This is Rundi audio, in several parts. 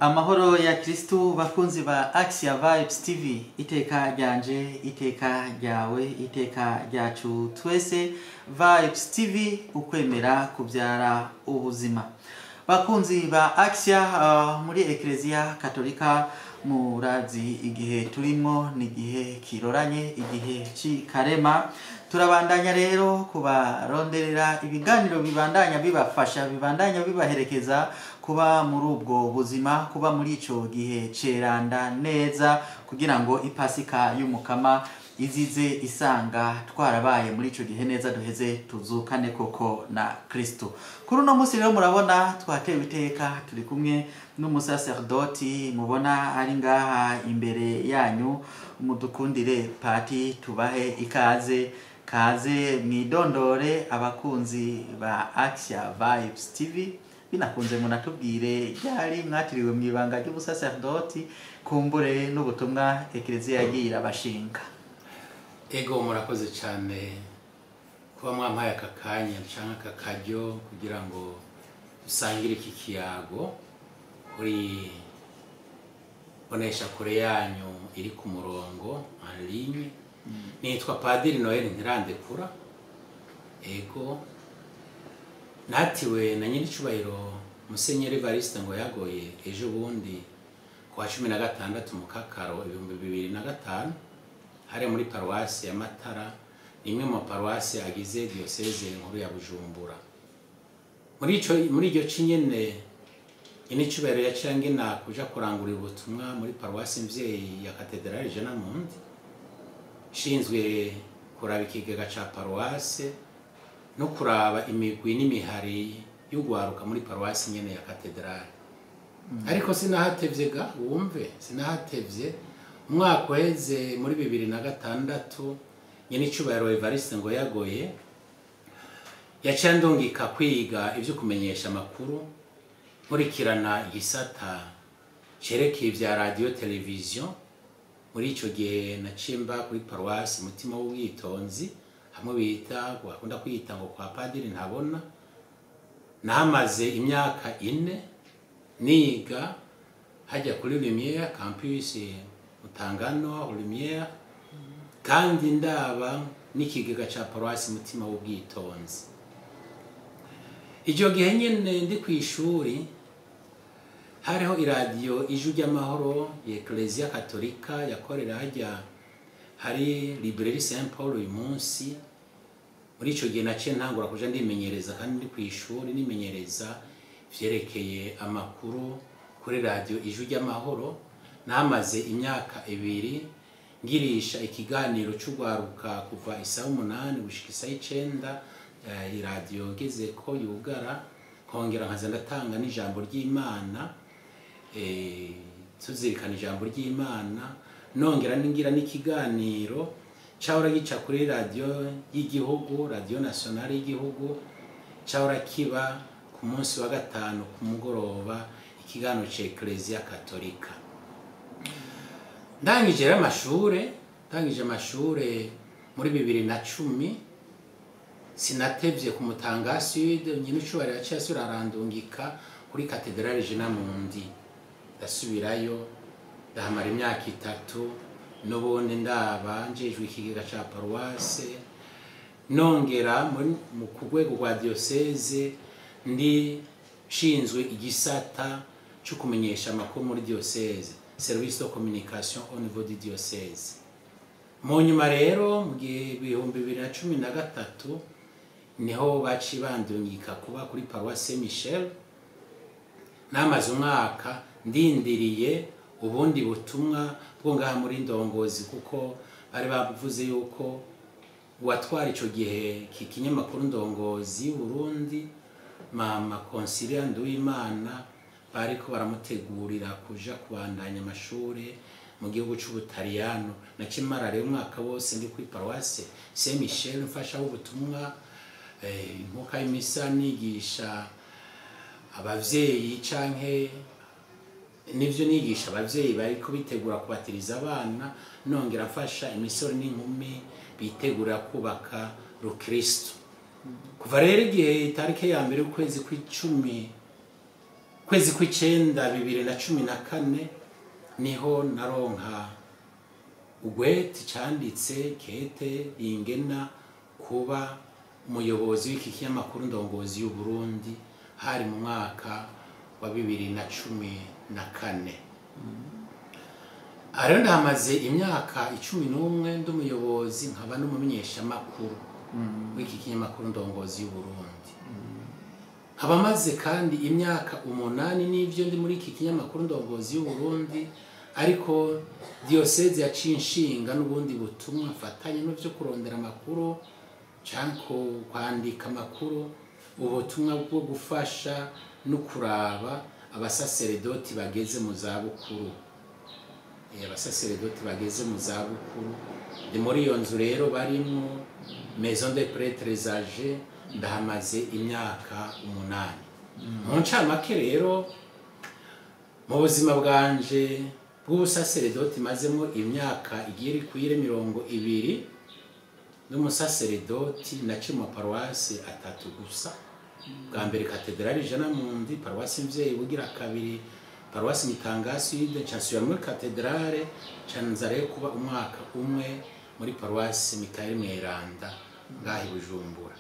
Amahoro ya Kristo bakunzi ba Axia Vibes TV, iteka ryanje, iteka ryawe, iteka ryacu twese. Vibes TV, ukwemera kubyara ubuzima. Bakunzi ba Axia, muri Ecclesia Katolika murazi igihe turimo ni igihe kiroranye, igihe cy'ikarema. Turabandanya rero kubaronderera ibiganiro bibandanya bibafasha, bibandanya bibaherekeza kuba muri ubwo buzima, kuba muri ico gihe ceranda neza, kugira ngo ipasika y'umukama izize isanga twarabaye muri ico gihe neza, duheze tuzukane koko na Kristo. Kuri uno munsi rero murabona twatewe iteka, turi kumwe n'umusaserdoti mubona ari ngaha imbere yanyu. Mudukundire pati tubahe ikaze, kaze mwidondore abakunzi ba Axia Vibes TV. Binakunze munatubwire ryari mwatiriwe mwibanga ry'ubusaserdoti, kumbure n'ubutumwa Ecclesia yagira bashinga. Ego murakoze cyane kuba mwampaye aka kanya cyangwa aka karyo kugira ngo dusangire iki kiyago kuri bonesha kure yanyu iri ku murongo en ligne. Nitwa Padiri Noel Ntirandekura. Ego natiwe na nyiricubahiro Musenyeri Evariste ngo yagoye ejo bundi kwa 16 mu Kakaro 2005 hari muri paruwasi ya Matara, imwe mu paruwasi agize diocese nkuru ya Bujumbura. Muri iryo cinyene inicubahiro yacirangena kuja kurangurira ubutumwa muri paruwasi mvyeyi ya Katedrale Jana Mundi, shinzwe kuraba ikigega ca paruwasi no kuraba imigwi n'imihari y'ugwaruka muri paruwasi nyene ya Katedrale. Ariko sinahatevye ga wumve, sinahatevye. Umwaka weze muri 2006 nyenicubahiro Evariste ngo yagoye yacandungika kwiga ivyo kumenyesha makuru, nkurikirana igisata cerekeye vya radio television. Muri ico gihe nacimba kuri paruwasi Mutima w'Ubwitonzi, hamwe bita bakunda kwita ngo kwa Padiri Ntabona. Nahamaze imyaka 4 niga hajya kuri Lumière campus Mutangano Lumière, kandi ndaba n'ikigega ca paruwasi Mutima w'Ubwitonzi. Ijo gihe nyene ndi kwishuri hariho iradio Ijwi ry'Amahoro ya Ecclesia Katolika yakorera hajya hari Librairie Saint Paul uyu munsi. Muri ico gihe naciye ntangura kuja ndimenyereza, kandi ndi kwishuri nimenyereza vyerekeye amakuru kuri radio Ijwi ry'Amahoro. Namaze imyaka 2 ngirisha ikiganiro c'ugwaruka kuva isaha 8 gushika isaha 9, iradio geze ko yugara, kongera nkaza ndatanga n'ijambo ry'Imana, tuzirikana ijambo ry'Imana, nongera ningira n'ikiganiro cahora gica kuri radio y'igihugu, Radio Nationale y'igihugu, cahora kiba ku munsi wa gatanu ku mugoroba, ikiganiro ca Ecclesia Katolika. Ndangije amashure muri 2010, sinatevye ku Mutanga Sud, nyenicubahiro yaciye asubira arandungika kuri Katedrale Jana Mundi. Ndasubirayo ndahamara imyaka 3, n'ubundi ndaba njejwe ikigega ca paruwase, nongera mu kugwego rwa diocese ndi shinzwe igisata cyo kumenyesha amakuru muri diocese, service de communication au niveau du diocese. Mu nyuma rero mu 2013 niho baci bandungika kuba kuri paruwasi Saint Michel. Namaze umwaka ndindiriye ubundi butumwa bwo ngaha muri ndongozi, kuko bari bavuze yuko watwara ico gihe kikinyamakuru ndongozi Burundi Mama Consilia Nduwimana bariko baramutegurira kuja kubandanya amashure mu gihugu c'Ubutaliyano. Nakimara rero umwaka wose ndi kuri paruwasi Saint Michel mfasha ubutumwa, nkuka imisa nigisha abavyeyi canke nivyo nigisha abavyeyi bariko bitegura kubatiriza abana, nongera mfasha imisore n'inkumi bitegura kubaka Rukristo. Kuva rero igihe itarike ya mbere ukwezi kw'icumi kwezi kw'icenda 2014 niho naronka ugweti canditse kete ingena kuba umuyobozi w'iki kinyamakuru ndongozi y'u Burundi hari mu mwaka wa 2014. Ariko ndamaze imyaka 11 ndi umuyobozi nkaba n'umumenyesha makuru w'iki kinyamakuru ndongozi y'u Burundi. Nkaba maze kandi imyaka 8 n'ivyo ndi muri iki kinyamakuru ndongozi y'u Burundi, ariko diocese yaciye inshinga n'ubundi butumwa afatanye no byo kurondera amakuru canko kwandika amakuru, ubutumwa bwo gufasha no kuraba abasaseredoti bageze mu zabukuru. Abasaseredoti bageze mu zabukuru ndi muri iyo nzu rero barimo Maison des Prêtres Âgés, ndahamaze imyaka 8. Mu ncamake rero mu buzima bwanje bw'ubusaseredoti mazemo imyaka igiri kwire 20 n'umusaseredoti naciye mu paroisse 3 gusa. Bwa mbere katedrali Jana Mundi, paroisse Mvyeyi bugira kabiri, paroisse Mitangasi yide chansura muri katedrale canzare kuba umwaka umwe muri paroisse Mikael Mweranda ngahi Bujumbura.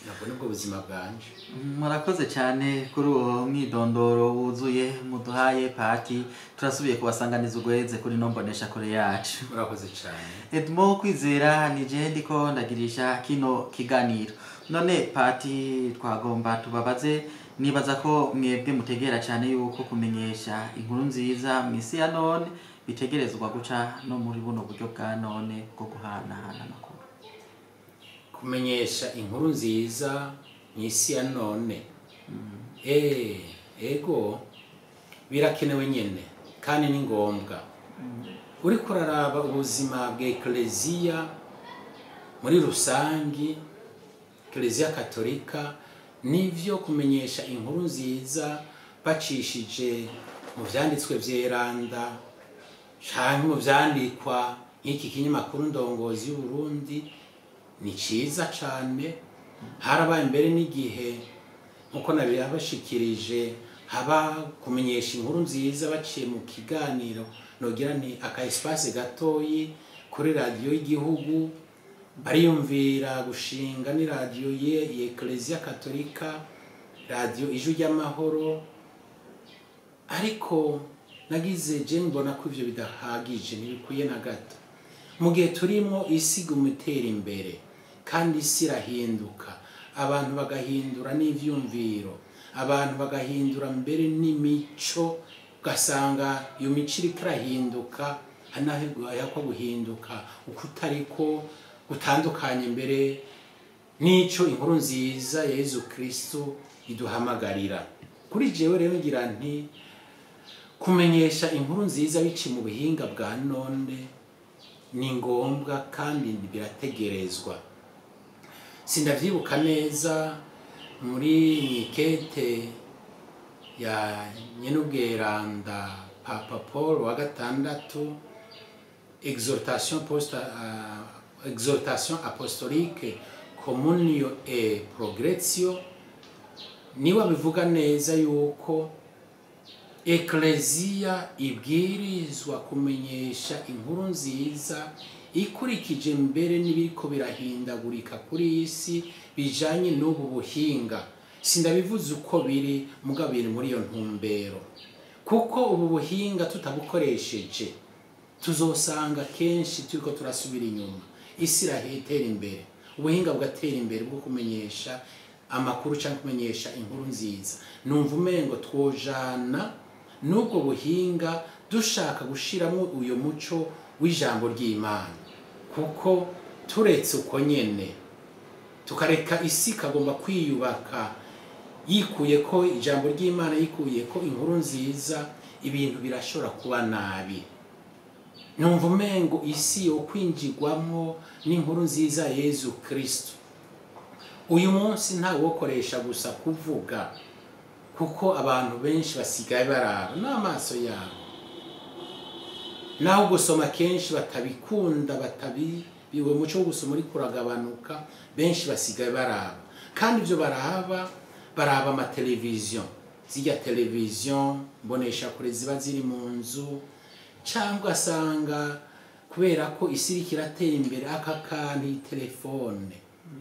Nabwo nibwo buzima bwanje. Murakoze cyane kuri uwo mwidondoro wuzuye muduhaye Pati. Turasubiye kubasanganiza ugweze kuri nombonesha kore yacu. Murakoze cyane. Edmo Kwizera nije ndiko ndagirisha kino kiganiro. None Pati, twagomba tubabaze, nibaza ko mwebwe mutegera cyane yuko kumenyesha inkuru nziza mu isi ya none bitegerezwa guca no muri buno buryo bwa none bwo guhanahana amakuru. Kumenyesha inkuru nziza mu isi ya none ego birakenewe nyene kandi ni ngombwa. Uri kuraraba ubuzima bwa Ecclesia muri rusangi, Ecclesia Katolika, nivyo kumenyesha inkuru nziza bacishije mu vyanditswe vyeranda canke mu vyandikwa nk'iki kinyamakuru ndongozi y'u Burundi ni ciza cane. Harabaye mbere n'igihe nkuko nabiyabashikirije haba kumenyesha inkuru nziza baciye mu kiganiro nogira ni aka espace gatoyi kuri radio y'igihugu, bariyumvira gushinga ni radio ye Ecclesia Katolika, radio Ijwi ry'Amahoro. Ariko nagize je mbona ko ivyo bidahagije, ntibikwiye na gato. Mu gihe turimo isi gumutera imbere kandi isi irahinduka, abantu bagahindura n'ivyumviro, abantu bagahindura mbere n'imico, ugasanga iyo mico iriko irahinduka hanahirwa guhinduka ukutariko gutandukanye mbere nico inkuru nziza Yesu Kristo iduhamagarira. Kuri jewe rero ngira nti kumenyesha inkuru nziza bici mu buhinga bwa none ni ngombwa kandi birategerezwa. Sindavyibuka neza muri nikete ya Nyenubweranda Papa Paul wa gatandatu, exhortation apostolique communio et progressio, niwe bivuga neza yuko Ecclesia ibwirizwa kumenyesha inkuru nziza ikurikije mbere n'ibiriko birahindagurika kuri isi bijanye n'ubu buhinga. Sindabivuze uko biri mugabire muri iyo ntumbero, kuko ubu buhinga tutabukoresheje tuzosanga kenshi turiko turasubira inyuma. Isi irahetera imbere, ubuhinga bwatera imbere bwo kumenyesha amakuru cyangwa kumenyesha inkuru nziza. Numva umengo twojana n'ubwo buhinga dushaka gushiramo uyo muco w'ijambo ry'Imana, kuko turetse uko nyene tukareka isi kagomba kwiyubaka yikuye ko ijambo ry'Imana, yikuye ko inkuru nziza, ibintu birashobora kuba nabi. Numva umengo isi yo kwinjirwamo n'inkuru nziza Yesu Kristo. Uyu munsi nta wokoresha gusa kuvuga, kuko abantu benshi basigaye baraba n'amaso yabo, naho gusoma kenshi batabikunda, biwe muco wo gusoma uri kuragabanuka, benshi basigaye baraba. Kandi ivyo baraba ama television, zijya televiziyo mbonesha kure ziba ziri mu nzu, cyangwa asanga kubera ko isi iriko iratera imbere aka kantu telefone,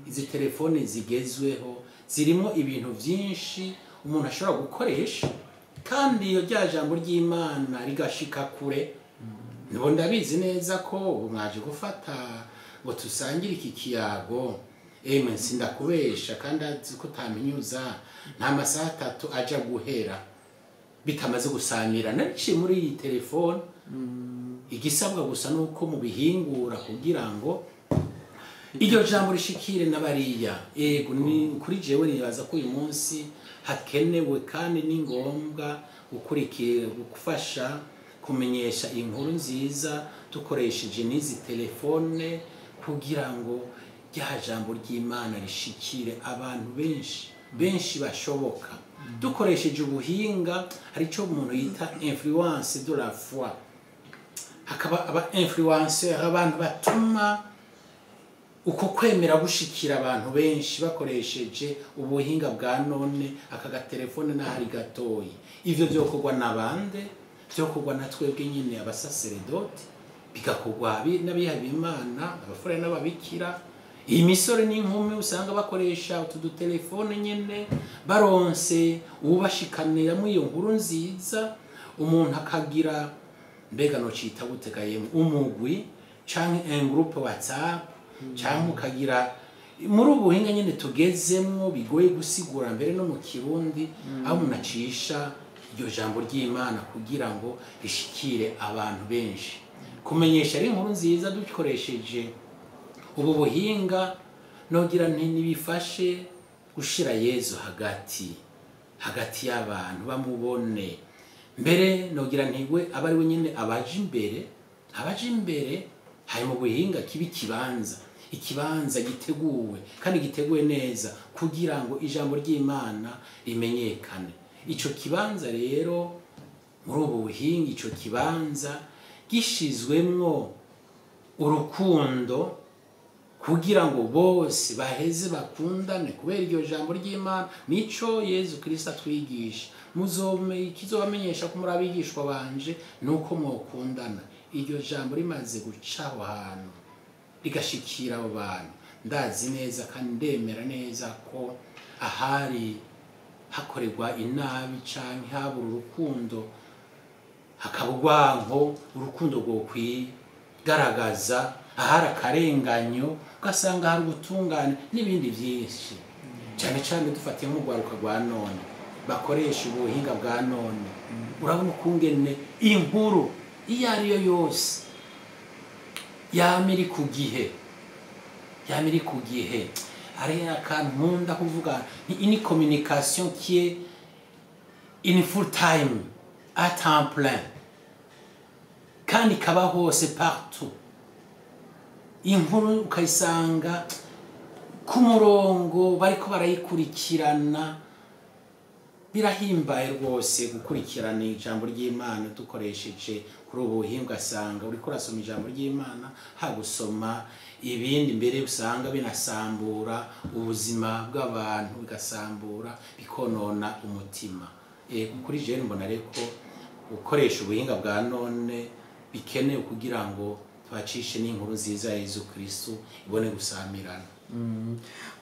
izi telefone zigezweho zirimo ibintu byinshi umuntu ashobora gukoresha, kandi iyo rya jambo ry'Imana rigashika kure. Nibo ndabizi neza ko mwaje gufata ngo tusangire iki kiyago, emwe sindakubesha kandi azi ko utaminyuza nta masaha 3 aja guhera bitamaze gusamira nari muri iyi telefone. Igisabwa gusa nuko mubihingura kugira ngo iryo jambo rishikire n'abariya. Ego ni kuri jewe nibaza ko uyu munsi hakenewe kandi ni ngombwa gukurikira gufasha kumenyesha inkuru nziza dukoresheje n'izi telefone kugira ngo rya jambo ry'Imana rishikire abantu benshi bashoboka dukoresheje ubuhinga. Hari cyo umuntu yita influence de la foi, hakaba aba influencer, abantu batuma uko kwemera gushikira abantu benshi bakoresheje ubuhinga bwa none. Aka telefone n'ahari gatoyi, ivyo byokorwa nabande, byokorwa na twebwe nyine abasaseredoti, bigakorwa n'abihaye Imana, abafura n'ababikira. Iyi misore n'inkumi usanga bakoresha utu telefone nyene baronse ubashikanira mu iyo nkuru nziza, umuntu akagira mbega no cita gutekaye umugwi canke un groupe WhatsApp, cyangwa ukagira muri ubuhinga nyine tugezemwo bigoye gusigura mbere no mu Kirundi, aho munacisha iryo jambo ry'Imana kugira ngo rishikire abantu benshi. Kumenyesha ari inkuru nziza dukoresheje ubu buhinga, nogira ntibifashe gushira Yezu hagati y'abantu bamubone. Mbere nogira ntigwe abari we nyine abaje imbere hari mu buhinga kibi ikibanza giteguwe kandi giteguwe neza kugira ngo ijambo ry'Imana rimenyekane. Ico kibanza rero muri ubu buhinga, ico kibanza gishizwemwo urukundo kugira ngo bose baheze bakundane kubera iryo jambo ry'Imana. Nico Yezu Kristo atwigisha, kizobamenyesha ko muri abigishwa banje nuko mwokundana. Iryo jambo rimaze gucaho ahantu rigashikira abo bantu, ndazi neza kandi ndemera neza ko ahari hakorerwa inabi canke habura urukundo, hakaba urwanko, urukundo rwo kwigaragaza, ahari akarenganyo ugasanga hari ubutungane n'ibindi byinshi. Cyane dufatiye nk'urwaruka rwa none bakoresha ubuhinga bwa none, urabona ukungene inkuru iyo ariyo yose yamiri ku gihe. Ari akantu nkunda kuvuga ni communication qui est in full time, à temps plein, kandi kaba hose partout. Inkuru ukayisanga ku murongo bariko barayikurikirana. Birahimbaye rwose gukurikirana ijambo ry'Imana dukoresheje kuri ubu buhinga. Asanga uriko urasoma ijambo ry'Imana, hagusoma ibindi mbere usanga binasambura ubuzima bw'abantu, bigasambura bikonona umutima. Kuri jewe mbona reko gukoresha ubuhinga bwa none bikenewe kugira ngo twacishe n'inkuru nziza ya Yezu Kristo ibone gusamirana.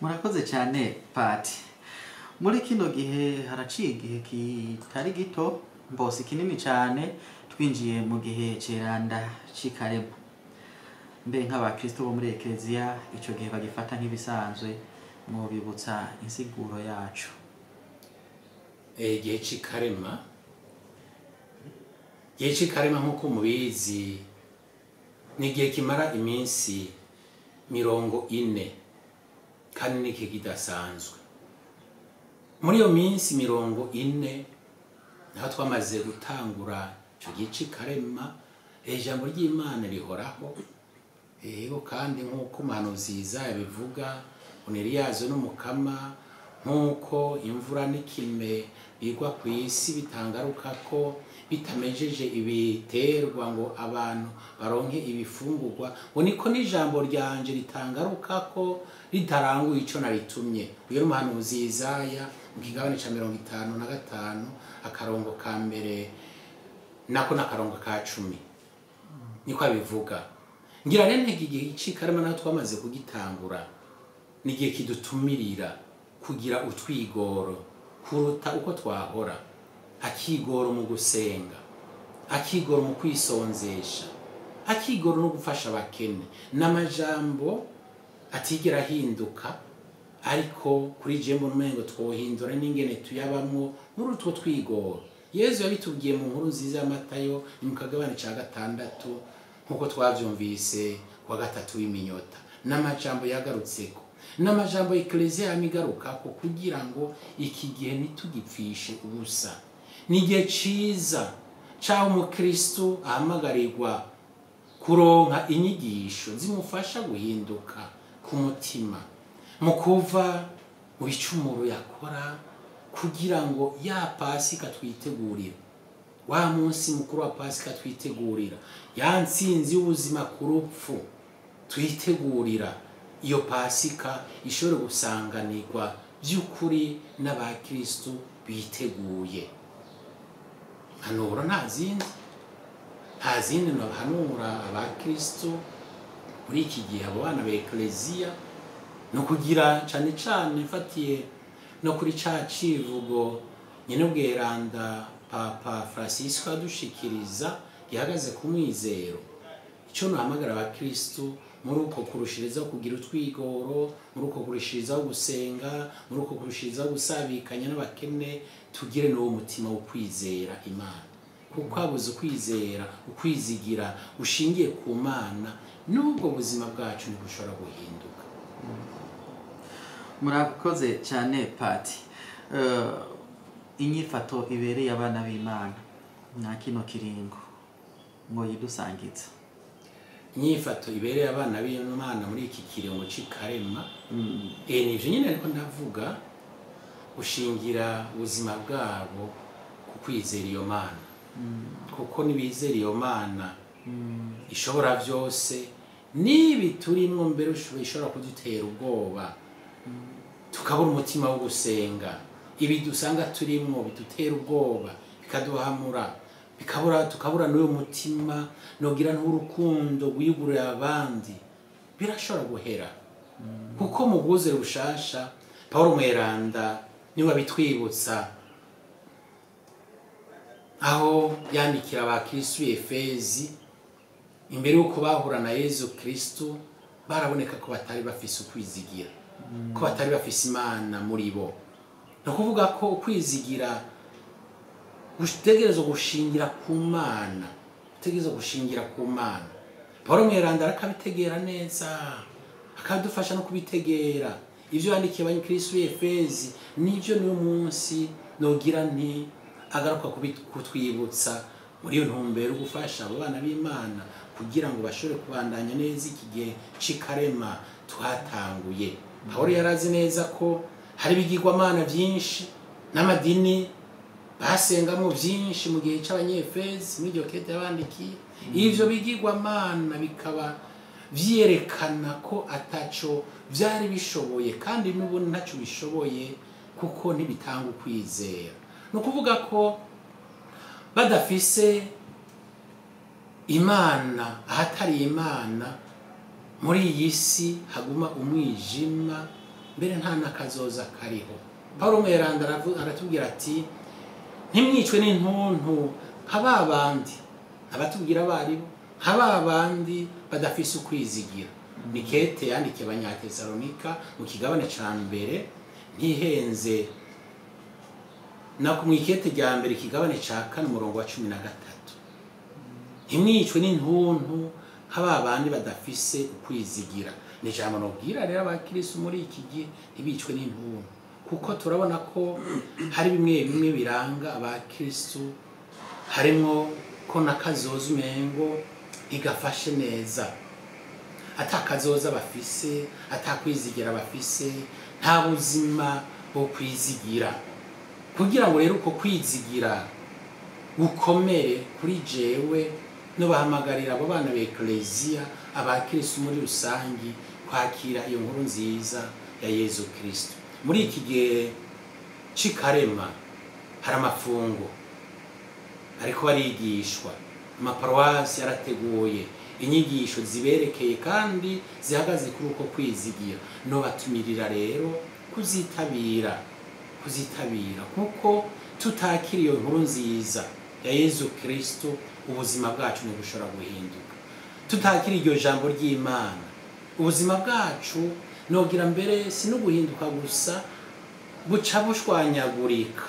Murakoze cyane Pati. Muri kino gihe haraciye igihe kitari gito mbose kinini cyane twinjiye mu gihe ceranda cikarema. Mbe nk'abakristo bo muri Eklezia ico gihe bagifata nk'ibisanzwe, mu bibutsa insiguro yacu. Igihe cikarema nk'uko mubizi ni igihe kimara iminsi 40 kandi ni igihe kidasanzwe. Muri iyo minsi 40 naho twamaze gutangura ico gihe cikarema, ijambo ry'Imana rihoraho. Kandi nk'uko umuhanuzi Yesaya bivuga, Eliyazo n'umukama nk'uko imvura n'ikime bigwa ku isi bitangaruka ko bitamejeje ibiterwa ngo abantu baronke ibifungurwa, ngo niko n'ijambo ryanje ritangaruka ko ritaranguye ico naritumye. Uyo n'umuhanuzi Yesaya mu kigabane ca 55 akarongo ka mbere nako n'akarongo ka 10 niko abivuga. Ngira rero igihe c'ikarema naho twamaze kugitangura n'igihe kidutumirira kugira utwigoro kuruta uko twahora, akigoro mu gusenga, akigoro mu kwisonzesha, akigoro no gufasha abakene, n'amajambo atigera ahinduka, ariko kuri jembo n'umengo twohindura n'ingene tuyabamwo muri utwo twigoro. Yesu yabitubwiye mu nkuru nziza ya Matayo mu kagabane ca 6 nkuko twavyumvise kwa 3 w'iminyota, n'amajambo yagarutseko, n'amajambo Ecclesia yamigaruka ko kugira ngo iki gihe nitugipfishe ubusa. Ni igihe ciza caho umukristo ahamagarirwa kuronka inyigisho zimufasha guhinduka ku mutima, mu kuva mu bicumuro yakora, kugira ngo ya Pasika twitegurira, wa munsi mukuru wa Pasika twitegurira, ya ntsinzi y'ubuzima ku rupfu twitegurira, iyo Pasika ishobora gusanganirwa by'ukuri n'abakristo biteguye. Hanura nta zindi nabahanura abakristo muri iki gihe, abo bana ba Ecclesia no kugira cane cane mfatiye no kuri ca civugo nyene bweranda Papa Francisco adushikiriza gihagaze ku mwizero. Ico nahamagara abakristo muri uko kurushirizaho kugira utwigoro, muri uko kurushirizaho gusenga, muri uko kurushirizaho gusabikanya n'abakene, tugire n'uwo mutima wo kwizera Imana, kuko abuze ukwizera, ukwizigira ushingiye ku Mana, n'ubwo buzima bwacu ntibushobora guhinduka. Murakoze cyane Pati. Inyifato ibereye abana b'Imana na kino kiringo ngo yidusangiza. Inyifato ibereye abana b'Imana muri iki kiringo c'ikarema, nivyo nyine ariko ndavuga, ushingira ubuzima bwabo ku kwizera iyo Mana, kuko nibizera iyo Mana ishobora byose, nibi turimwo mbere ishobora kudutera ubwoba, tukabura umutima wo gusenga, ibi dusanga turimwo bidutera ubwoba bikaduhamura, tukabura n'uwo mutima nogira n'urukundo gwigurira abandi, birashobora guhera. Kuko mu bwuzure bushasha Paulo Mweranda niwe bitwibutsa aho yandikira abakristo Efezi, imbere yuko bahura na Yesu Kristo baraboneka ko batari bafise ukwizigira, ko batari bafise Imana muri bo. No kuvuga ko ukwizigira gutegerezwa gushingira ku Mana, gutegerezwa gushingira ku Mana. Paulo Mweranda arakabitegera neza, akadufasha no kubitegera. Ivyo yandikiye abakristo Efezi nivyo niyo munsi nogira nti agaruka kutwibutsa muri iyo ntumbero gufasha abo bana b'Imana kugira ngo bashobore kubandanya neza iki gihe c'ikarema twatanguye. Paulo yarazi neza ko hari bigirwamana byinshi n'amadini basengamo byinshi mu gihe c'abanyefezi, muri iryo kete yabandikiye. Ivyo bigirwamana bikaba vyerekana ko ataco vyari bishoboye, kandi n'ubu ntaco bishoboye, kuko ntibitanga ukwizera. No kuvuga ko badafise Imana, ahatari Imana muri iyi si haguma umwijima, mbere nta nakazoza kariho. Paulo Mweranda aratubwira ati ntimwicwe n'intuntu nk'ababandi, abatubwira abaribo nk'ababandi badafise ukwizigira. Ni kete yandikiye Abanyatesalonika mu kigabane ca mbere ntihenze, na kumwikete rya mbere ikigabane ca 4 umurongo wa 13. Ntimwicwe n'intuntu nk'ababandi badafise ukwizigira. Ni jambo nobwira rero abakristo muri iki gihe ntibicwe n'intuntu, kuko turabona ko hari bimwe bimwe biranga abakristo, harimo ko nakazoza umengo igafashe neza, atakazoza bafise, atakwizigira bafise, nta buzima bo kwizigira, kugira ngo rero uko kwizigira gukomere kuri jewe no bahamagarira abo bana b'Eklesia abakristo muri rusangi kwakira iyo nkuru nziza ya Yezu Kristo. Muri iki gihe cikarema hari amafungo ariko barigishwa, amaparuwasi yarateguye inyigisho ziberekeye kandi zihagaze kuri uko kwizigira. No batumirira rero kuzitabira kuko tutakira iyo nkuru nziza ya Yezu Kristo ubuzima bwacu ntibushobora guhinduka. Tutakira iryo jambo ry'Imana ubuzima bwacu nogira mbere si no guhinduka gusa, buca bushwanyagurika,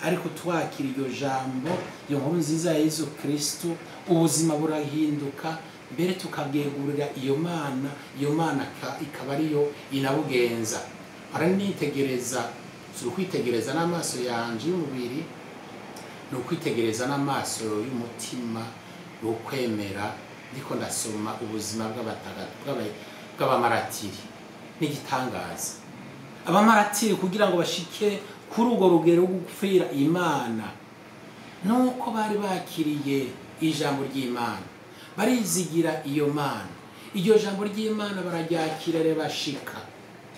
ariko twakira iryo jambo, iyo nkuru nziza ya Yezu Kristo, ubuzima burahinduka, mbere tukabwegurira iyo Mana ikaba ariyo inabugenza. Aranitegereza, turi kwitegereza n'amaso yanje y'umubiri, no kwitegereza n'amaso y'umutima, no kwemera ndiko ndasoma ubuzima bw'abamaratiri. N'igitangaza, abamaratiri kugira ngo bashike kuri urwo rugero rwo gupfira Imana, nuko bari bakiriye ijambo ry'Imana, barizigira iyo Mana. Iryo jambo ry'Imana bararyakira, rirabashika,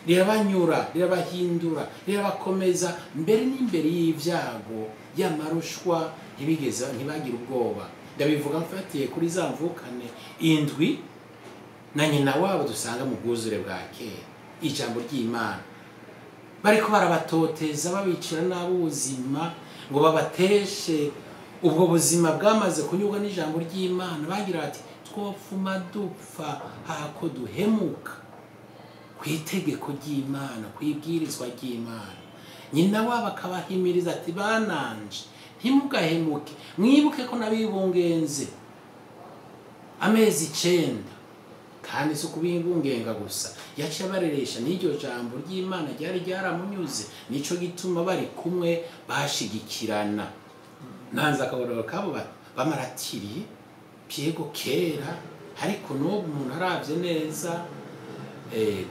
rirabanyura, rirabahindura, rirabakomeza, mbere n'imbere y'ivyago y'amarushwa ntibagire ubwoba. Ndabivuga mfatiye kuri za mvukane indwi na nyina wabo dusanga mu bwuzure bwa kera. Ijambo ry'Imana bariko barabatoteza, babicira n'abuzima ngo babateshe ubwo buzima bwamaze kunyurwa n'ijambo ry'Imana. Bagira ati twopfuma dupfa hako duhemuka kwitegeko ry'Imana, kwibwirizwa ry'Imana. Nyina wabo akabahimiriza ati bananje ntimugahemuke, mwibuke ko nabibungenze amezi 9, kandi si kubibungenga gusa, yaciye bareresha n'iryo jambo ry'Imana ryari ryaramunyuze. Nico gituma bari kumwe bashigikirana. Nanza akaborero kabo bamaratiri piego kera, ariko n'ubu umuntu aravye neza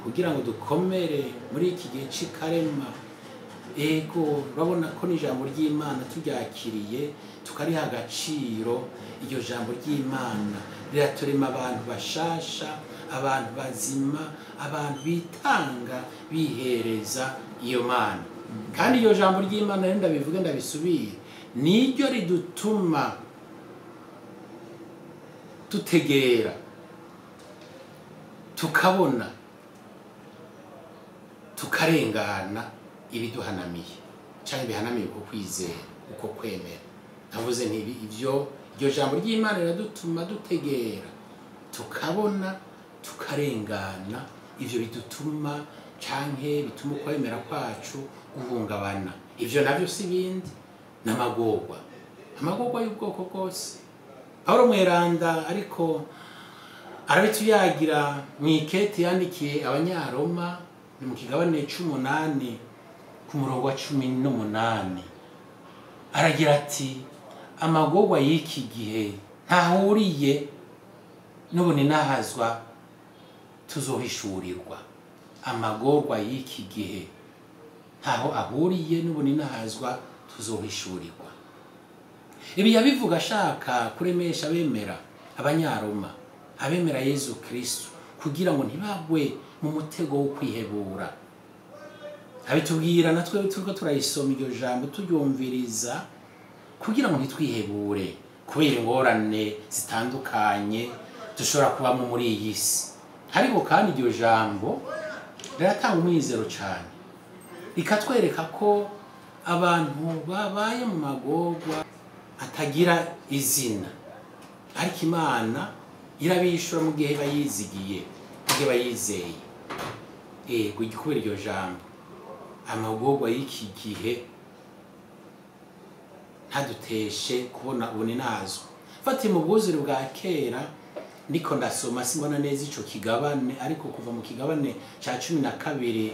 kugira ngo dukomere muri iki gihe cikarema, ego urabona ko n'ijambo ry'Imana turyakiriye tukariha agaciro. Iryo jambo ry'Imana riraturema abantu bashasha, abantu bazima, abantu bitanga bihereza iyo Mana. Kandi iryo jambo ry'Imana rero ndabivuge ndabisubire, niryo ridutuma tutegera, tukabona, tukarengana ibiduhanamiye cyangwa bihanamiye uko kwizera, uko kwemera. Navuze nti iryo jambo ry'Imana riradutuma dutegera, tukabona, tukarengana ivyo bidutuma canke bituma kwemera kwacu guhungabana. Ivyo navyo si bindi n'amagorwa y'ubwoko bwose. Paulo Mweranda ariko arabituyagira mw'ikete yandikiye Abanyaroma ni mu kigabane 18 ku murongo wa 18, aragira ati amagorwa y'iki gihe ntahuriye n'ubuni nahazwa tuzohishurirwa. Amagorwa y'iki gihe ntaho ahuriye n'ubuni nahazwa tuzohishurirwa. Ibi yabivuga ashaka kuremesha abemera Abanyaroma, abemera Yezu Kristo, kugira ngo ntibagwe mu mutego wo kwihebura. Abitubwira natwe turiko turayisoma iryo jambo turyumviriza, kugira ngo ntitwihebure kubera ingorane zitandukanye dushobora kubamo muri iyi si. Ariko kandi iryo jambo riratanga umwizero cyane, rikatwereka ko abantu babaye mu magorwa atagira izina, ariko Imana irabishura mu gihe bayizigiye, mu gihe bayizeye. Kubera iryo jambo amagorwa y'iki gihe ntaduteshe kubona ubuni nazo. Fatiye mu bwuzure bwa kera ndiko ndasoma simbona neza ico kigabane, ariko kuva mu kigabane ca 12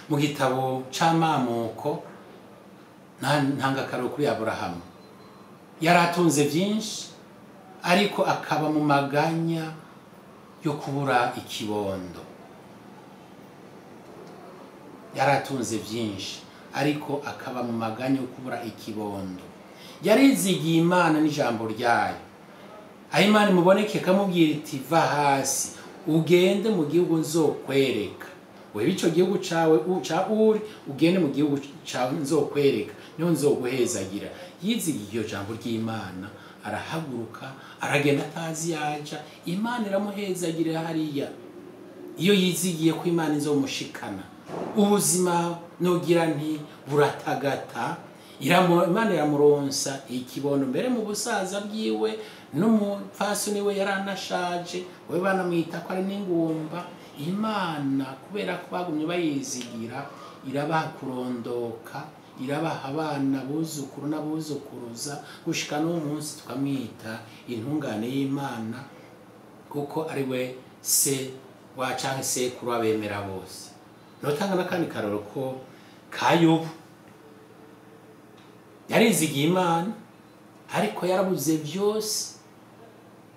mu gitabo c'amamuko ntanga karo kuri Aburahamu. Yaratunze vyinshi, ariko akaba mu maganya yo kubura ikibondo. yaratunze byinshi ariko akaba mu maganya yo kubura ikibondo. Yarizigiye Imana n'ijambo ryayo, aho Imana imuboneke ikamubwira iti va hasi ugende mu gihugu nzokwereka, wewe ico gihugu cawe uca uri ugende mu gihugu cawe nzokwereka, niho nzoguhezagira. Yizigiye iyo jambo ry'Imana, arahaguruka aragenda atazi yaja, Imana iramuhezagira hariya. Iyo yizigiye ko Imana izomushikana, ubuzima nogira nti buratagata, Imana iramuronsa ikibondo. Mbere mu busaza bwiwe n'umupfasoni we yaranashaje, we banamwita ko ari n'ingumba. Imana kubera ko bagumye bayizigira, irabaha kurondoka, irabaha abana buzukuru n'abuzukuruza, gushika n'uwo munsi tukamwita intungane y'Imana, kuko ari we se wa canke sekuru abemera bose. Notanga n'akandi karoro ko Kayobu yarizigiye Imana ariko yarabuze byose,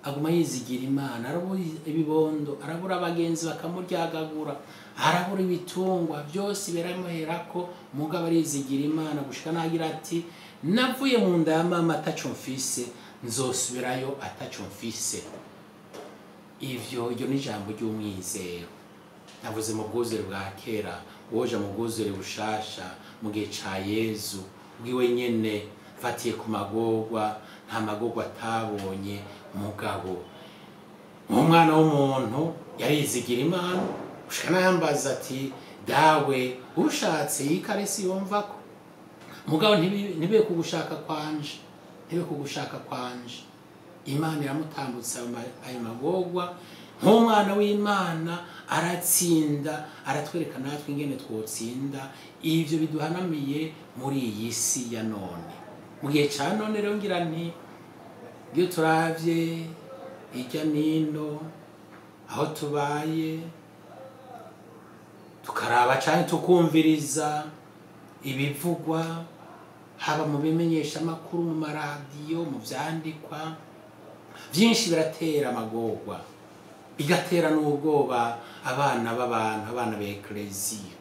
aguma yizigira Imana. Arabura ibibondo, arabura abagenzi bakamuryagagura, arabura ibitungwa, byose biramuherako, mugabo arizigira Imana gushika nagira ati navuye mu nda ya mama ataco mfise, nzosubirayo ataco mfise. Iryo ni ijambo ry'umwizero. Navuze mu bwuzure bwa kera, woja mu bwuzure bushasha mu gihe ca Yezu bwiwe nyene, fatiye ku magorwa, nta magorwa atabonye, mugabo umwana w'umuntu yarizigira Imana gushika nayambaza ati dawe ushatse yikarisi yumvako, mugabo ntibe kugushaka kwanje, ntibe kugushaka kwanje. Imana iramutambutsa ayo magorwa, nk'umwana w'Imana aratsinda, aratwereka natwe ingene twotsinda ivyo biduhanamiye muri iyi si ya none. Mu gihe ca none rero ngira nti iyo turavye hirya nino aho tubaye, tukaraba canke tukumviriza ibivugwa, haba mu bimenyesha amakuru, mu maradiyo, mu vyandikwa, byinshi biratera amagorwa, bigatera n'ubwoba abana b'abantu, abana b'Ekleziya.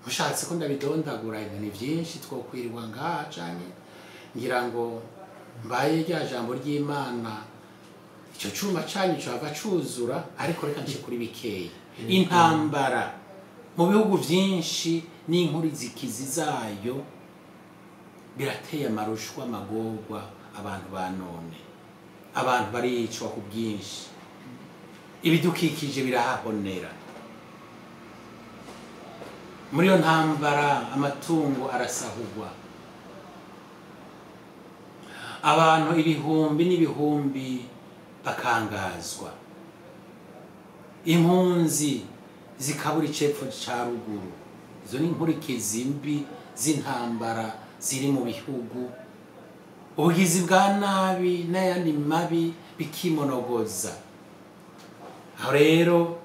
Mushatse ko ndabidondagura ibintu byinshi twokwirirwa ngaha canke ngira ngo mbaye rya jambo ry'Imana ico cuma canyu cava cuzura, ariko reka nje kuri bikeyi. Intambara mu bihugu byinshi n'inkurizikizi zayo birateye amarushwa, amagorwa abantu ba none. Abantu baricwa ku bwinshi, ibidukikije birahahonera. Muri yo ntambara amatungo arasahurwa, abantu ibihumbi n'ibihumbi bakangazwa, impunzi zikabura icepfo ca ruguru. Izo ni inkurikizi mbi z'intambara ziri mu bihugu, ubugizi bwa nabi n'ayandi mabi bikimonogoza. Aho rero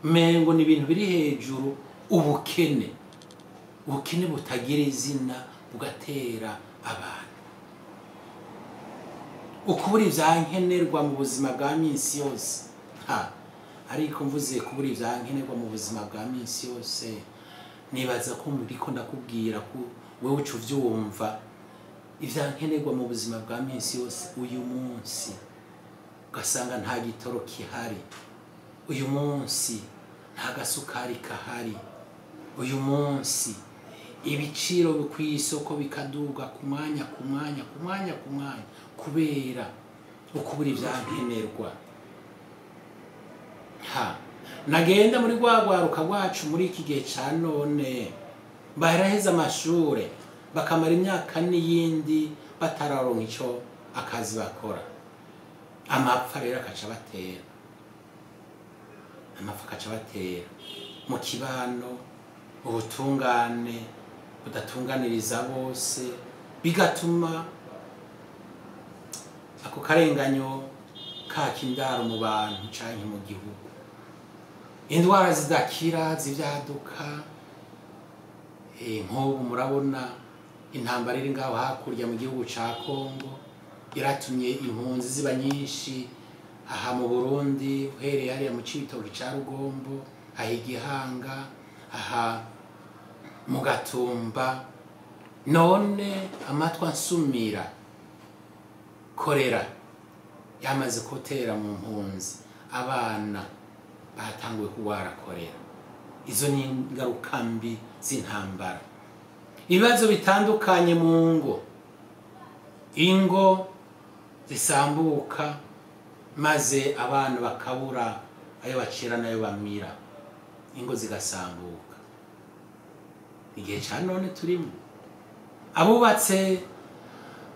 mengo ni ibintu biri hejuru, ubukene butagira izina bugatera abantu. Ukubura ivyankenerwa mu buzima bwa minsi yose, ariko mvuze kubura ivyankenerwa mu buzima bwa minsi yose, nibaza ko muriko ndakubwira ko wewe uca uvyumva ivyankenerwa mu buzima bwa minsi yose. Uyu munsi ugasanga nta gitoro kihari, uyu munsi nta gasukari kahari, uyu munsi ibiciro kw'isoko bikaduga ku mwanya kubera ukubura ivyankenerwa. Nagenda muri rwagwaruka rwacu muri iki gihe ca none, baraheza amashure bakamara imyaka n'iyindi batararonka ico akazi bakora, amapfa rero akaca batera mu kibano, ubutungane budatunganiriza bose, bigatuma ako karenganyo kaka indaro mu bantu canke mu gihugu. Indwara zidakira zivyaduka, nk'ubu murabona intambara iri ngaho hakurya mu gihugu ca Kongo yaratumye impunzi ziba nyinshi. Aha mu Burundi uhereye hariya mu Cibitoke ca Rugombo, aha Igihanga, aha mu gatumba, none amatwa nsumira korera yamaze gutera mu mpunzi, abana batanguye kurwara korera. Izo ni ingaruka mbi z'intambara. Ibibazo bitandukanye mu ngo, ingo zisambuka maze abana bakabura ayo bacira nayo bamira, ingo zigasambuka. Igihe ca none turimo, abubatse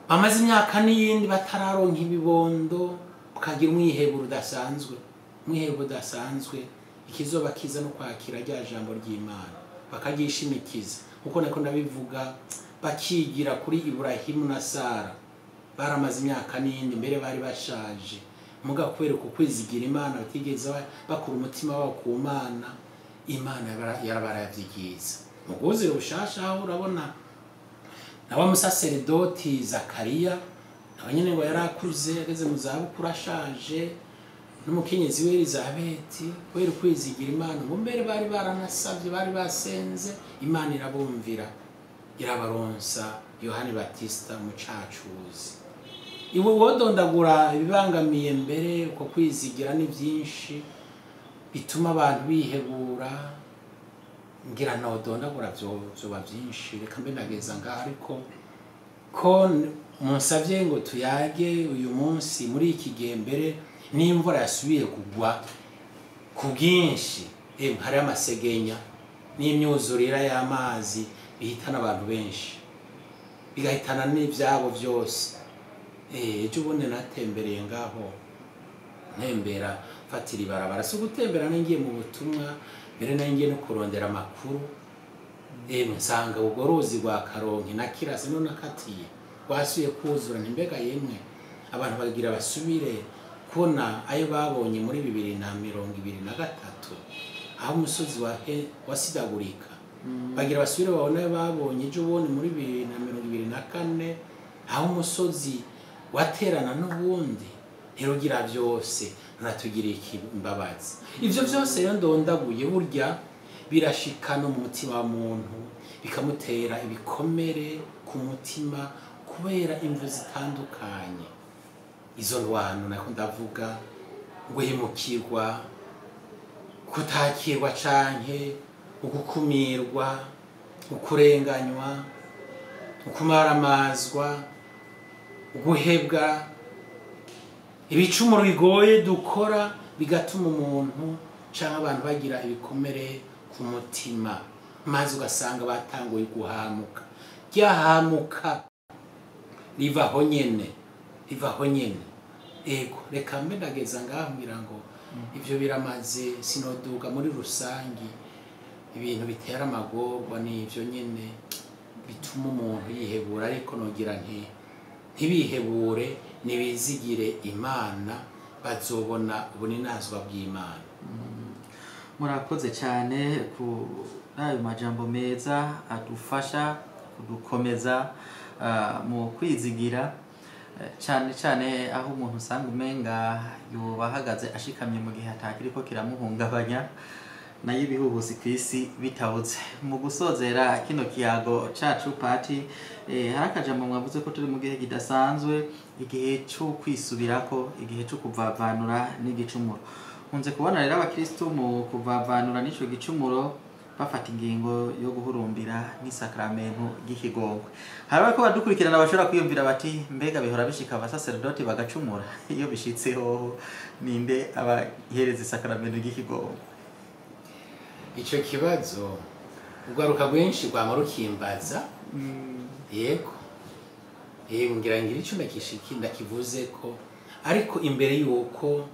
bamaze imyaka n'iyindi batararonka ibibondo, ukagira umwiheburo udasanzwe, ikizoba kiza no kwakira rya jambo ry'Imana bakagishimikiza. Uko nako ndabivuga, bakigira kuri Ibrahimu na Sara, baramaze imyaka n'iyindi, mbere bari bashaje, muga kubera uko kwizigira Imana batigeze bakura umutima wabo ku Mana, Imana yarabaravyigiza. Muguzire bushasha aho urabona na wa musaseredoti Zakariya nawe nyene ngo yarakuze, ageze mu zabukuru ashaje, n'umukenyezi we Elizabeti, kubera kwizigira Imana, ngo mbere bari baranasavye, bari basenze, Imana irabumvira, irabaronsa Yohani Batista umucacuzi. Iwe wodondagura ibibangamiye mbere uko kwizigira ni byinshi bituma abantu bihebura, ngira nodondagura vyoba byinshi. Reka mbe nageza ngaho, ariko ko munsavye ngo tuyage uyu munsi muri iki gihe, mbere n'imvura yasubiye kugwa ku bwinshi, hari amasegenya n'imyuzurira y'amazi bihitana abantu benshi, bigahitana n'ivyabo byose. Ejo ubundi natembereye ngaho, ntembera fatira ibarabara, si ugutembera nangiye mu butumwa, mbere nangiye no kurondera amakuru. Nsanga ubwo ruzi rwa Karonki na Kirasi no nakatiye wasuye kuzura, ntimbega yemwe abantu bagira basubire kubona ayo babonye muri 2023, aho umusozi wasidagurika, bagira basubire babona ayo babonye ejo bundi muri 2024, aho umusozi waterana n'ubundi. Ntirugira byose nturatugira imbabazi. Ivyo byose rero ndondaguye burya birashikana mu mutima wa muntu, bikamutera ibikomere ku mutima kubera imvu zitandukanye. Izo ndwano nako ndavuga, guhemukirwa, kutakirwa canke ugukumirwa, ukurenganywa, ukumaramazwa, uguhebwa, ibicumuro bigoye dukora bigatuma umuntu canke abantu bagira ibikomere ku mutima, maze ugasanga batanguye guhamuka. Ryahamuka rivaho nyene. Ego reka mbe ndageza ngaho ngira ngo ivyo biramaze, sinoduga muri rusangi. Ibintu bitera amagorwa n'ivyo nyene bituma umuntu yihebura, ariko nogira ntibihebure, nibizigire Imana, bazobona ubuninazwa bw'Imana. Murakoze cyane ku ayo majambo meza adufasha kudukomeza mu kwizigira, cyane cyane aho umuntu usanga umenga yubahagaze ashikamye mu gihe atakiriko kiramuhungabanya, nayo ibihuhusi kw'isi bitabuze. Mu gusozera kino kiyago cacu pati, hari akajambo mwavuze ko turi mu gihe kidasanzwe, igihe cyo kwisubirako, igihe cyo kuvavanura n'igicumuro. Nkunze kubona rero abakristo mu kuvavanura n'ico gicumuro bafata ingingo yo guhurumbira n'isakramento ry'ikigongwe. Hari abako badukurikirana bashobora kwiyumvira bati, mbega bihora bishika abasaserdoti bagacumura? Iyo bishitseho ninde abahereza isakramento ry'ikigongwe? Ico kibazo ugaruka rwenshi rwama rukimbaza. Yego ngira ico ndakivuze ko, ariko imbere yuko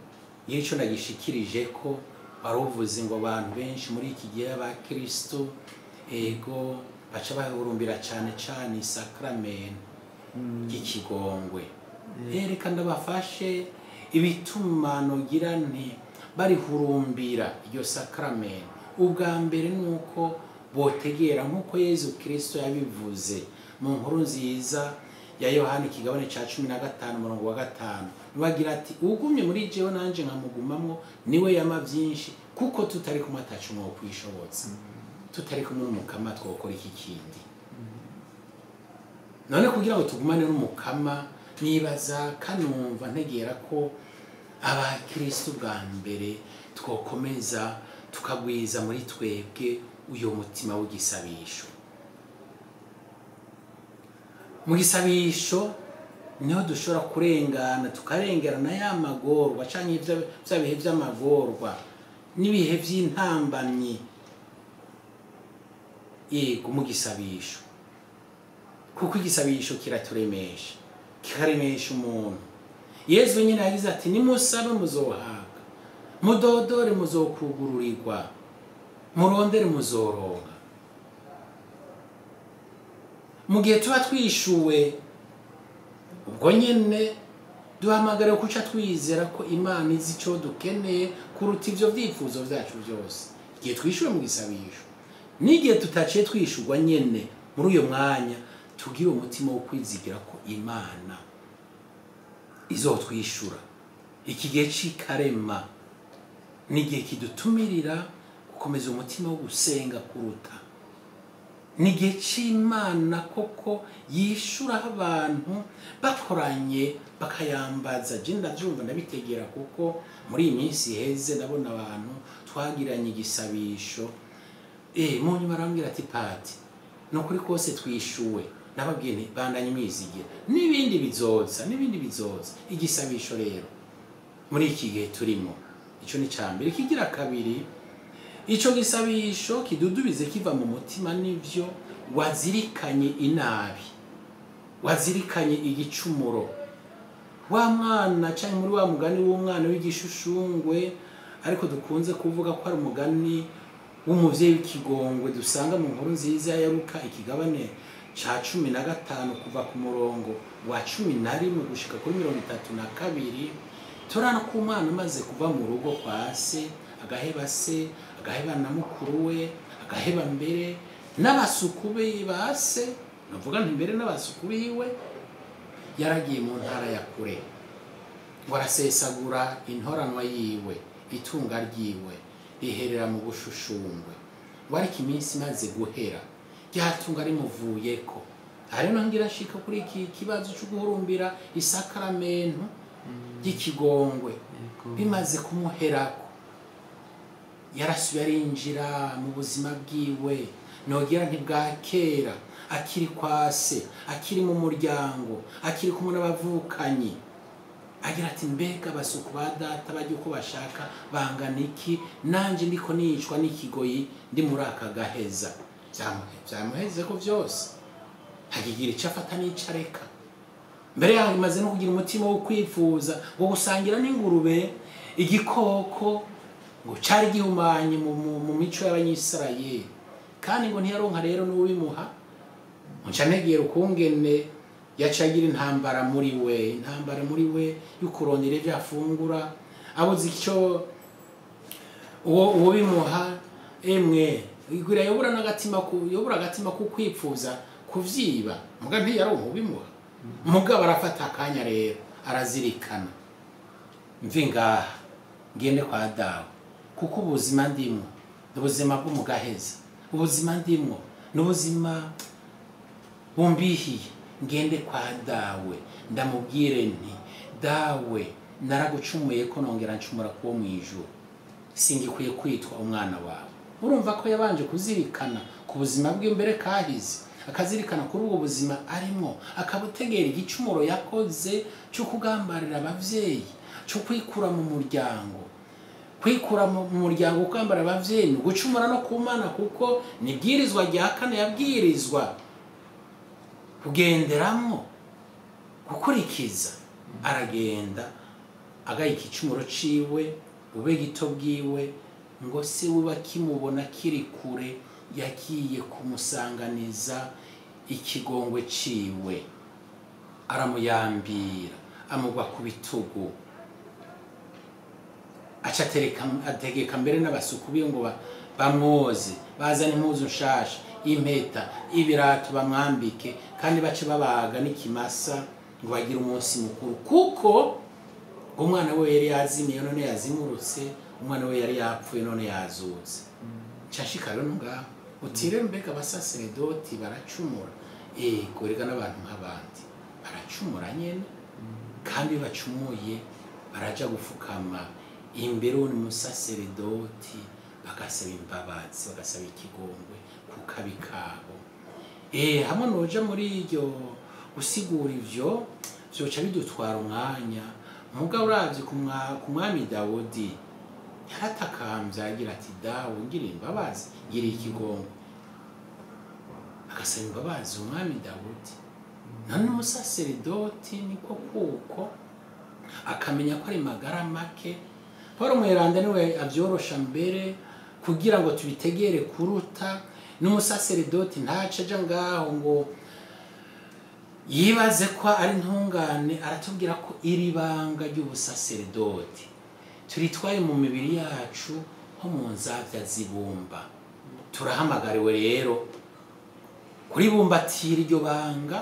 ico ndagishikirije ko, baruvuze ngo abantu benshi muri iki gihe abakristo baca bahurumbira cane isakramento ry'ikigongwe. Reka ndabafashe ibituma nogira nti barihurumbira iryo sakramento. Ubwa mbere nuko botegera nkuko Yezu Kristo yabivuze mu nkuru nziza ya Yohani ikigabane ca 15:5, bagira ati ugumye muri jewe nanje nkamugumamwo niwe yama byinshi, kuko tutari kumwe atacu mwo kwishobotsa. tutari kumwe n'umukama twokora iki kindi. None kugira ngo tugumane n'umukama nibaza kanumva ntegera ko abakristo bwa mbere twokomeza tukagwiza muri twebwe uyo mutima w'igisabisho. Mu gisabisho niho dushobora kurengana tukarengerana ya magorwa canke bya bihe by'amagorwa n'ibihe by'intambamyi. Yego mu gisabisho, kuko igisabisho kiraturemesha, kikaremesha umuntu. Yesu nyine yagize ati nimusabe muzohabwa, mudodore muzokugururirwa, murondere muzoronka. Mu gihe tuba twishuwe ubwo nyene duhamagara kuca twizera ko Imana izi ico dukeneye kuruta ivyo vyifuzo vyacu byose. Igihe twishuwe mu gisabisho n'igihe tutaciye twishurwa nyene, muri uyo mwanya tugira umutima wo kwizigira ko Imana izotwishura. Iki gihe c'ikarema n'igihe kidutumirira gukomeza umutima wo gusenga kuruta, n'igihe c'Imana koko yishura abantu bakoranye bakayambaza. Je ndavyumva ndabitegera kuko muri iyi minsi heze ndabona abantu twagiranye igisabisho mu nyuma arambwira ati Pati nokuri kose twishuwe, nababwiye nti bandanye mwizigira n'ibindi bizoza igisabisho rero muri iki gihe turimo. Ico ni cambere. Kigira kabiri, ico gisabisho kidudubize kiva mu mutima n'ivyo wazirikanye inabi, wazirikanye igicumuro. Wa mwana canke muri wa mugani w'umwana w'igishushungwe, ariko dukunze kuvuga ko ari umugani w'umuvyeyi w'ikigongwe dusanga mu nkuru nziza ya Luka ikigabane ca 15 kuva ku murongo wa 11 gushika kuri 32. Turana ko umwana amaze kuva mu rugo kwa se, agaheba se, agaheba na mukuru we, agaheba mbere n'abasuku be base, navuga nti mbere n'abasuku biwe, yaragiye mu ntara ya kure ngo arasesagura intoranwa yiwe, itunga ryiwe riherera mu bushushungwe. Wariko iminsi maze guhera ryatunga rimuvuyeko. Ari no ngira shika kuri iki kibazo cyo guhurumbira isakramento y'ikigongwe bimaze kumuherako, yarasubiye arinjira mu buzima bwiwe. Nogira ntibwakera akiri kwa se, akiri mu muryango, akiri kumwe n'abavukanyi, agira ati mbega basuku ba data bajye uko bashaka bangana iki, nanje ndiko nicwa n'ikigoyi ndi muri aka gaheza. Byamuheze ko byose hagigira ico afata n'icareka. Mbere yaho imaze no kugira umutima wo kwifuza ngo gusangira n'ingurube, igikoko ngo cari gihumanye mu mico y'Abanyisirayeli, kandi ngo ntiyaronka rero n'ubimuha. Nca negera ukungene yacagira intambara muri we y'ukurondera ivyo afungura, abuze icyo uwo bimuha. Emwe igwira yobura agatima ku kwifuza kuvyiba, muga ntiyaronka ubimuha. Mugabo arafata akanya rero arazirikana, mvi ngaha ngende kwa dawe, kuko ubuzima ndimo n'ubuzima bw'umugaheza, ubuzima ndimo n'ubuzima bumbihiye. Ngende kwa dawe ndamubwire nti dawe naragucumuye ko nongera ncumura kuwo mwijuru, singikwiye kwitwa umwana wawe. Urumva ko yabanje kuzirikana ku buzima bw'imbere kahize, akazirikana kuri ubwo buzima arimo, akabutegera igicumuro yakoze cyo kugambarira abavyeyi, cyo kwikura mu muryango. Kwikura mu muryango ukambara abavyeyi, gucumura no ku Mana, kuko nibwirizwa rya kane yabwirizwa kugenderamo gukurikiza. Aragenda agaye igicumuro ciwe, ube gito bwiwe, ngo se we bakimubona kiri kure yagiye kumusanganiza ikigongwe ciwe, aramuyambira, amugwa ku bitugu, aca ategeka mbere n'abasuku biwe ngo bamwoze, bazana impuzu nshasha, impeta, ibirato bamwambike, kandi bace babaga n'ikimasa ngo bagire umunsi mukuru, kuko umwana we yari yazimiye none yazimurutse, umwana we yari yapfuye none yazutse. Cashika rero ngaho utire mbega abasaseredoti baracumura gorega n'abantu nk'abandi baracumura nyene kandi bacumuye baraja gufukama imbere n'umusaseredoti bagasaba imbabazi bagasaba ikigongwe ku kabi kabo hamwe noja muri iryo gusigura ivyo vyoca bidutwara umwanya mugabo uravye ku mwami Dawudi yaratakambye agira ati dawe ngira imbabazi ngira ikigongwe agasaba imbabazi umwami Dawudi none umusaseredoti niko kuko akamenya ko ari magara make Paul Mweranda niwe avyorosha mbere kugira ngo tubitegere kuruta n'umusaseredoti ntacaja ngaho ngo yibaze ko ari ntungane aratubwira ko iri banga ry'ubusaseredoti turitwaye mu mibiri yacu nko mu nzavya zibumba turahamagariwe rero kuribumbatira iryo banga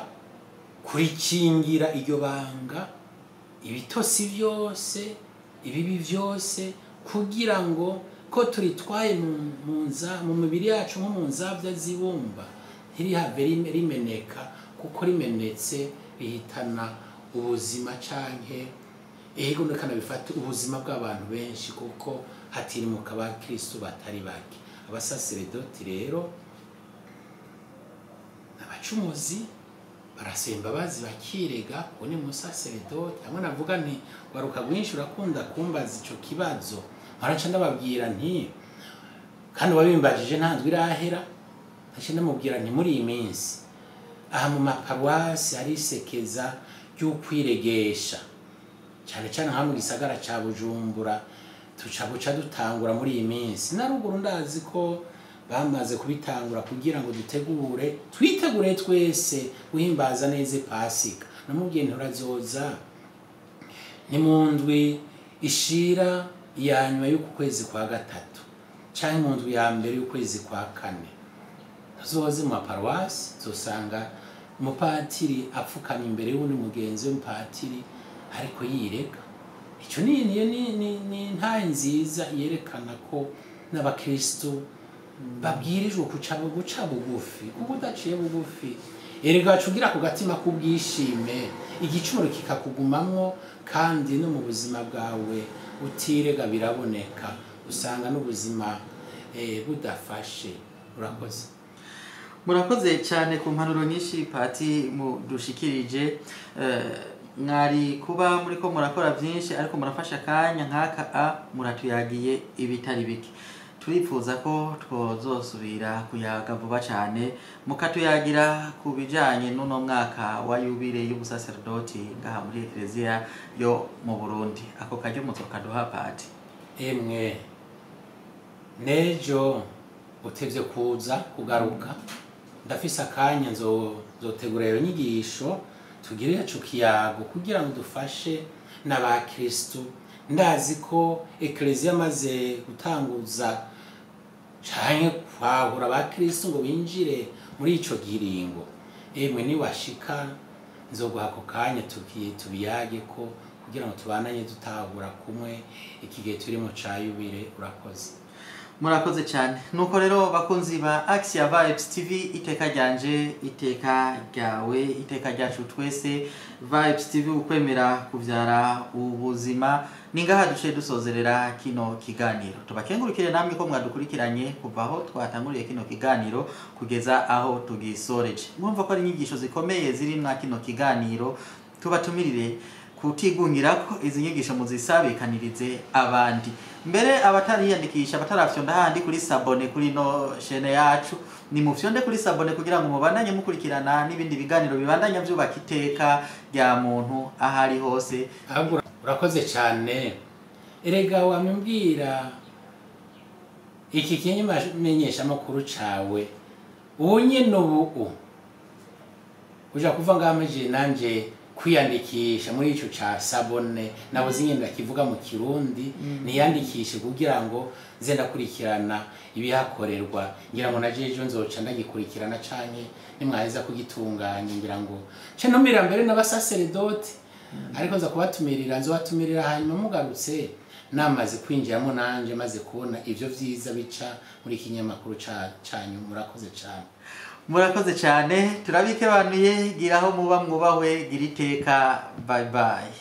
kurikingira iryo banga ibitosi byose ibibi byose kugira ngo ko turitwaye mu mibiri yacu nko mu nzavya zibumba ntirihave rimeneka kuko rimenetse bihitana ubuzima canke ego nekana bifata ubuzima bw'abantu benshi kuko hatirimuka ba Kristo batari bake abasaseredoti rero abacumuzi barasemba bazi bakirega ko ni umusaseredoti hamwe navuga nti waruka gwinshi urakunda kumbaza ico kibazo araca ndababwira nti kandi wabimbajije ntanzwe irahera aca ndamubwira nti muri iyi minsi aha mu maparuwasi hari isekeza ry'ukwiregesha cyane cyane nka mu gisagara ca Bujumbura tuca dutangura muri iyi minsi na ruguru ndazi ko bamaze kubitangura kugira ngo twitegure twese guhimbaza neza Pasika namubwiye nturazoza ni mu ndwi ishira yanyuma y'uku kwezi kwa gatatu canke mu ndwi ya mbere y'ukwezi kwa kane tuzoze mu paruwasi zosanga umupatiri apfukamye imbere y'undi mugenzi w'umupatiri ariko yirega ico ni ntahe nziza yerekana ko n'abakristo babwirijwe guca bugufi kuko udaciye bugufi erega cugira ku gatima k'ubwishime igicumuro kikakugumamwo kandi no mu buzima bwawe utirega biraboneka usanga n'ubuzima budafashe urakoze murakoze cyane ku mpanuro nyinshi pati mudushikirije mwari kuba muri ko murakora byinshi ariko murafasha kanya nkaka muratuyagiye ibitari bike turifuza ko twozosubira kuyaga vuba cyane mukatuyagira ku bijanye n'uno mwaka wa yubile y'ubusaserdoti ngaha muri Eklezia yo mu Burundi ako kajyo muzokaduha pati emwe nejo utevye kuza kugaruka ndafise akanya nzotegura iyo nyigisho tugire yacu kiyago kugira ngo dufashe n'abakristo ndazi ko Eklezia maze gutanguza canke kwahura abakristo ngo binjire muri ico giringo emwe ni washika nzoguha ako kanya tubiyage ko kugira ngo tubananye dutahura kumwe ikigihe turi mu cayubire urakoze murakoze cyane nuko rero bakunzi ba Axia Vibes TV iteka ryanje iteka ryawe iteka ryacu twese Vibes TV ukwemera kuvyara ubuzima ningaha duce dusozerera kino kiganiro tubakengurukire namwe ko mwadukurikiranye kuva aho twatanguriye kino kiganiro kugeza aho tugisoreje mwumva ko ari inyigisho zikomeye ziri mwa kino kiganiro tubatumirire kutigungira ko izi nyigisho muzisabikanirize abandi mbere abatariyandikisha batarafyonda handi kuri sabone kuri no chaîne yacu ni mufyonde kuri sabone kugira ngo mubandanye mukurikirana n'ibindi biganiro bibandanya byubaka iteka rya muntu ahari hose urakoze cyane erega wamubwira iki kimenyesha makuru cawe ubonye n'ubu uja kuva ngamaje nanje kwiyandikisha muri ico ca sabone nabo zinyenda kivuga mu Kirundi niyandikishe kugira ngo nze ndakurikirana ibihakorerwa ngira ngo najeje nzoca ndagikurikirana canke nimwaheza kugitunganya ngira ngo ce nomira mbere n'abasaseredoti ariko nza kubatumirira nzobatumirira hanyuma mugarutse namaze kwinjiramo nanje maze kubona ivyo vyiza bica muri kinyamakuru canyu. Murakoze cyane. Murakoze cyane, turabikebanuye, giraho muba mwubahwe, gira iteka, bye bye.